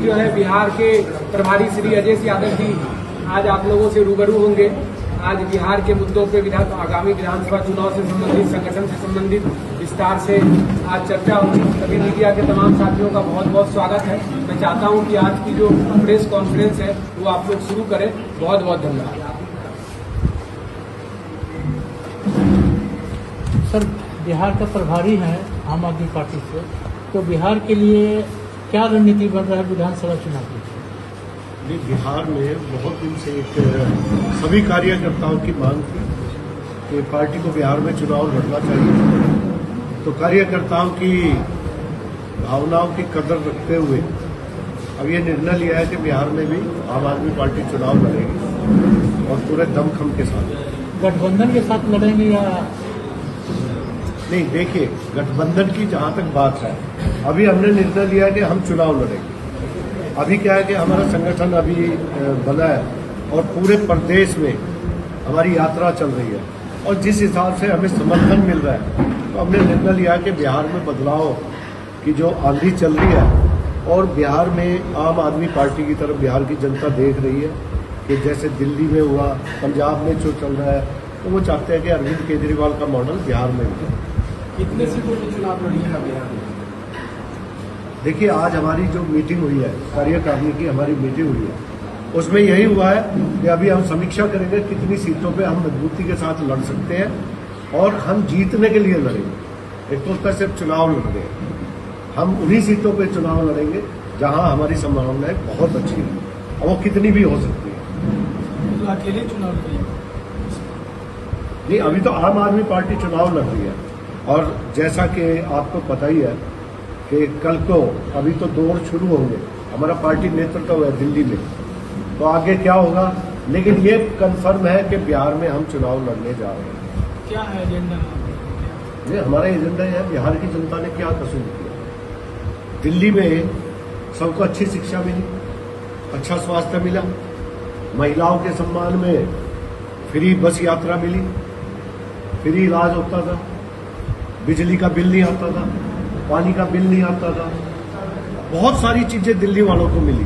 जो है बिहार के प्रभारी श्री अजय यादव जी आज आप लोगों से रूबरू होंगे। आज बिहार के मुद्दों पे आगामी विधानसभा चुनाव से संबंधित, संगठन से संबंधित विस्तार से आज चर्चा होगी। सभी मीडिया के तमाम साथियों का बहुत बहुत स्वागत है। मैं चाहता हूं कि आज की जो प्रेस कॉन्फ्रेंस है वो आप लोग शुरू करें। बहुत बहुत धन्यवाद। सर, बिहार का प्रभारी है आम आदमी पार्टी से, तो बिहार के लिए क्या रणनीति बन रहा है विधानसभा चुनाव की? बिहार में बहुत दिन से एक सभी कार्यकर्ताओं की मांग थी कि पार्टी को बिहार में चुनाव लड़ना चाहिए। तो कार्यकर्ताओं की भावनाओं की कदर रखते हुए अब ये निर्णय लिया है कि बिहार में भी आम आदमी पार्टी चुनाव लड़ेगी और पूरे दमखम के साथ। गठबंधन के साथ लड़ेंगे या नहीं? देखिए, गठबंधन की जहां तक बात है, अभी हमने निर्णय लिया है कि हम चुनाव लड़ेंगे। अभी क्या है कि हमारा संगठन अभी बना है और पूरे प्रदेश में हमारी यात्रा चल रही है और जिस हिसाब से हमें समर्थन मिल रहा है तो हमने निर्णय लिया कि बिहार में बदलाव की जो आंधी चल रही है और बिहार में आम आदमी पार्टी की तरफ बिहार की जनता देख रही है कि जैसे दिल्ली में हुआ, पंजाब में जो चल रहा है, तो वो चाहते हैं कि अरविंद केजरीवाल का मॉडल बिहार में हो। कितने सीटों पर चुनाव लड़ेगा बिहार में? देखिए, आज हमारी जो मीटिंग हुई है, कार्यकारिणी की हमारी मीटिंग हुई है, उसमें यही हुआ है कि अभी हम समीक्षा करेंगे कितनी सीटों पे हम मजबूती के साथ लड़ सकते हैं और हम जीतने के लिए लड़ेंगे। एक तो होता है सिर्फ चुनाव लड़ रहे हैं, हम उन्हीं सीटों पे चुनाव लड़ेंगे जहां हमारी संभावनाएं बहुत अच्छी है और वो कितनी भी हो सकती है। तो अकेले चुनाव लड़ेंगे? नहीं, अभी तो आम आदमी पार्टी चुनाव लड़ रही है और जैसा कि आपको पता ही है कि कल को अभी तो दौर शुरू होंगे, हमारा पार्टी नेतृत्व है दिल्ली में, तो आगे क्या होगा, लेकिन ये कंफर्म है कि बिहार में हम चुनाव लड़ने जा रहे हैं। क्या है एजेंडा? ये हमारा एजेंडा है बिहार की जनता ने क्या कसूर किया। दिल्ली में सबको अच्छी शिक्षा मिली, अच्छा स्वास्थ्य मिला, महिलाओं के सम्मान में फ्री बस यात्रा मिली, फ्री इलाज होता था, बिजली का बिल नहीं आता था, पानी का बिल नहीं आता था, बहुत सारी चीजें दिल्ली वालों को मिली।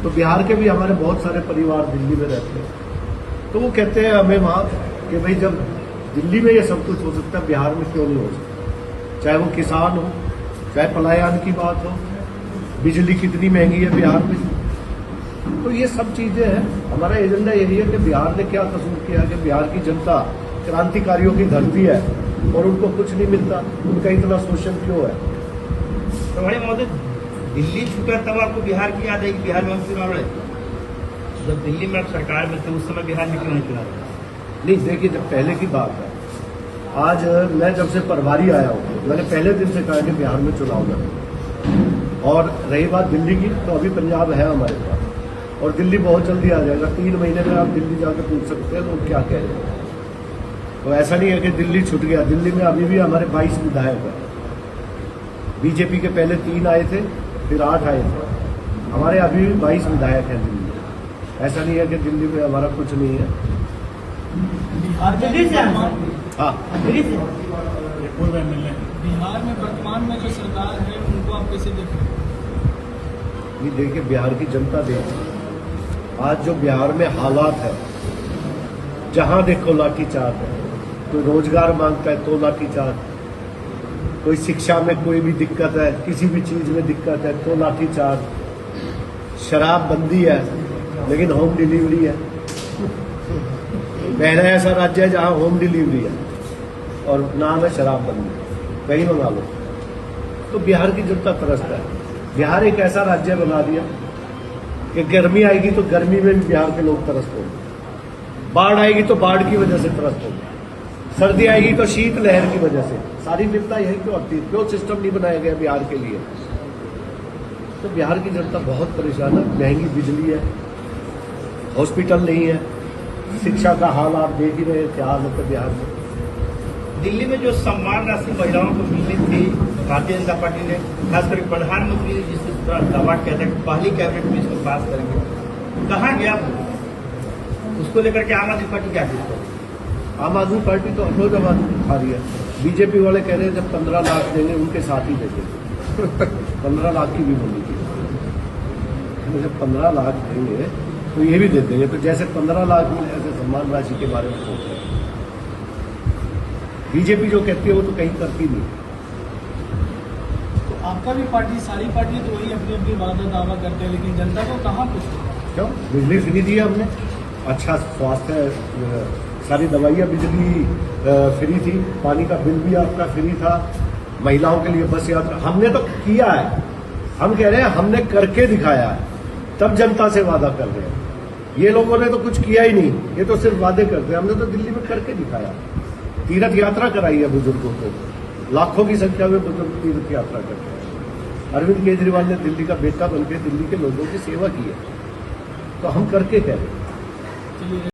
तो बिहार के भी हमारे बहुत सारे परिवार दिल्ली में रहते हैं, तो वो कहते हैं हमें वहां कि भाई जब दिल्ली में ये सब कुछ हो सकता है, बिहार में क्यों नहीं हो सकता? चाहे वो किसान हो, चाहे पलायन की बात हो, बिजली कितनी महंगी है बिहार में, तो ये सब चीजें हैं। हमारा एजेंडा यही है कि बिहार ने क्या कसूर किया कि बिहार की जनता क्रांतिकारियों की धरती है और उनको कुछ नहीं मिलता, उनका इतना शोषण क्यों है? प्रभारी महोदय, दिल्ली छूटा तब आपको बिहार की याद है कि बिहार में हम चुनाव लड़े? जब दिल्ली में आप सरकार में थे उस समय बिहार में क्यों नहीं चुनाव लड़े? नहीं, देखिए, जब पहले की बात है, आज मैं जब से प्रभारी आया हूँ, मैंने पहले दिन से कहा कि बिहार में चुनाव लड़े। और रही बात दिल्ली की, तो अभी पंजाब है हमारे पास और दिल्ली बहुत जल्दी आ जाएगा। 3 महीने में आप दिल्ली जाकर पूछ सकते हैं लोग क्या कह रहे हैं। तो ऐसा नहीं है कि दिल्ली छूट गया, दिल्ली में अभी भी हमारे 22 विधायक हैं। बीजेपी के पहले 3 आए थे, फिर 8 आए थे, हमारे अभी भी 22 विधायक हैं दिल्ली में। ऐसा नहीं है कि दिल्ली में हमारा कुछ नहीं है। दिल्ली से हाँ, दिल्ली से बिहार में वर्तमान में जो सरकार है उनको आप कैसे देख रहे हैं? ये देखिए, बिहार की जनता देखिए, आज जो बिहार में हालात है, जहां देखो लाठीचार्ज है। कोई रोजगार मांगता है तो लाठीचार्ज, कोई शिक्षा में कोई भी दिक्कत है, किसी भी चीज में दिक्कत है तो लाठीचार्ज। शराब बंदी है लेकिन होम डिलीवरी है। पहला ऐसा राज्य है जहां होम डिलीवरी है और नाम है शराब बंदी, कहीं मंगा लो। तो बिहार की जनता तरसता है। बिहार एक ऐसा राज्य बना दिया कि गर्मी आएगी तो गर्मी में भी बिहार के लोग तरसते होंगे, बाढ़ आएगी तो बाढ़ की वजह से त्रस्त होंगे, सर्दी आएगी तो शीत लहर की वजह से। सारी विपदा यही क्यों आती है? क्यों सिस्टम नहीं बनाया गया बिहार के लिए? तो बिहार की जनता बहुत परेशान है। महंगी बिजली है, हॉस्पिटल नहीं है, शिक्षा का हाल आप देख ही रहे क्या हाल है बिहार में। दिल्ली में जो सम्मान राशि महिलाओं को मिलनी थी, भारतीय जनता पार्टी ने खास करके प्रधानमंत्री ने जिस तरह दावा किया था कि पहली कैबिनेट में इसको पास करेंगे, कहाँ गया उसको लेकर के आम आदमी पार्टी क्या कहती है? आम आदमी पार्टी तो अफरोज आबाद खा रही है। बीजेपी वाले कह रहे हैं जब 15 लाख देंगे उनके साथ ही देंगे 15 लाख की भी बोली थी। में से 15 लाख देंगे तो ये भी दे देंगे। तो जैसे 15 लाख मिले ऐसे सम्मान राशि के बारे में सोच रहे हैं। बीजेपी जो कहती है वो तो कहीं करती नहीं। तो आपका भी पार्टी, सारी पार्टी तो वही अपनी अपनी वादा दावा करते हैं, लेकिन जनता को कहाँ पूछते हैं? क्यों? बिजली फ्री दी है हमने, अच्छा स्वास्थ्य, सारी दवाइयाँ बिजली फ्री थी, पानी का बिल भी आपका फ्री था, महिलाओं के लिए बस यात्रा हमने तो किया है। हम कह रहे हैं हमने करके दिखाया है, तब जनता से वादा कर रहे हैं। ये लोगों ने तो कुछ किया ही नहीं, ये तो सिर्फ वादे करते हैं। हमने तो दिल्ली में करके दिखाया, तीर्थ यात्रा कराई है बुजुर्गों को, लाखों की संख्या में बुजुर्ग तीर्थ यात्रा करते हैं। अरविंद केजरीवाल ने दिल्ली का बेटा बनकर दिल्ली के लोगों की सेवा की है, तो हम करके कह रहे हैं।